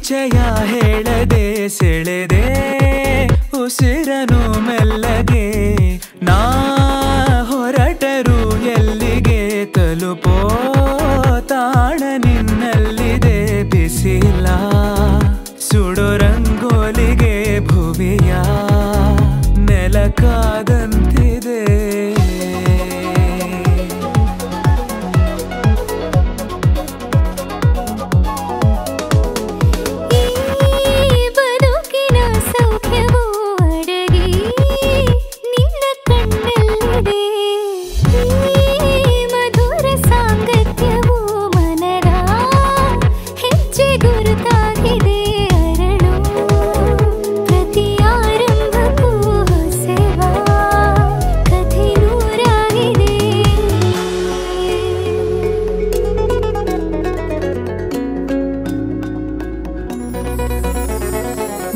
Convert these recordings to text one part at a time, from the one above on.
ಪರಿಚಯ ಹೇಳದೆ ಸೆಳೆದೆ ಉಸಿರನು ಮೆಲ್ಲಗೆ ನಾ ಹೊರಟರು ಎಲ್ಲಿಗೆ ತಲುಪೋ ತಾಣ ನಿನ್ನಲ್ಲಿದೆ ಬಿಸಿಲ ಸುಡೋ ರಂಗೋಲಿಗೆ ಭುವಿಯ ನೆಲಕಾದಂತಿದೆ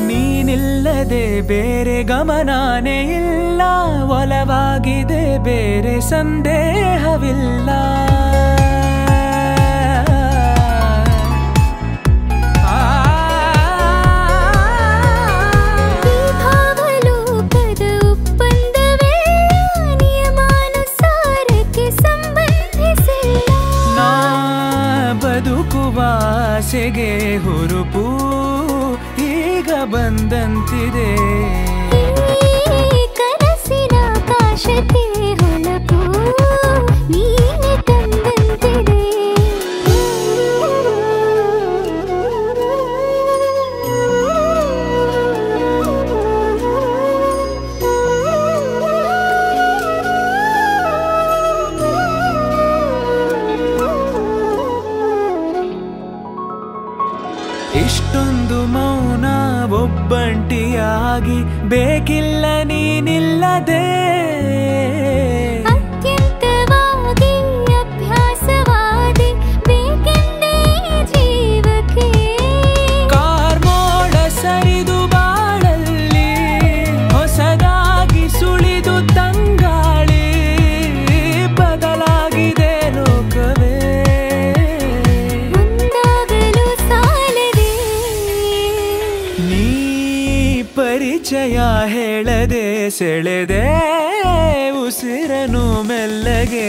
ನೀನಿಲ್ಲದೆ ಬೇರೆ ಗಮನಾನೇ ಇಲ್ಲ ಒಲವಾಗಿದೆ ಬೇರೆ ಸಂದೇಹವಿಲ್ಲ ಭಾವಲೋಕದ ಒಪ್ಪಂದವೇ ನಿಯಮಾನುಸಾರಕ್ಕೆ ಸಂಬಂಧಿಸಿಲ್ಲ ನಾ ಬದುಕುವ ಆಸೆಗೆ ಹುರುಪು ಬಂದಂತಿದೆ ಕನಸಿನ ಕಾಶತೆ ಹೊಳಪು ನೀನೆ ತಂದಂತಿದೆ ಇಷ್ಟೊಂದು ಮೌನ ಒಬ್ಬಂಟಿಯಾಗಿ ಬೇಕಿಲ್ಲ ನೀನಿಲ್ಲದೆ ಅತ್ಯಂತವಾಗಿ ಅಭ್ಯಾಸವಾದಿ ಬೇಕೆಂದೇ ಜೀವಕ್ಕೆ ಕಾರ್ಮೋಡ ಸರಿದು ಬಾಳಲ್ಲಿ ಹೊಸದಾಗಿ ಸುಳಿದು ತಂಗಾಳಿ ಬದಲಾಗಿದೆ ಲೋಕವೇ ಪರಿಚಯ ಹೇಳದೆ ಸೆಳೆದೆ ಉಸಿರನು ಮೆಲ್ಲಗೆ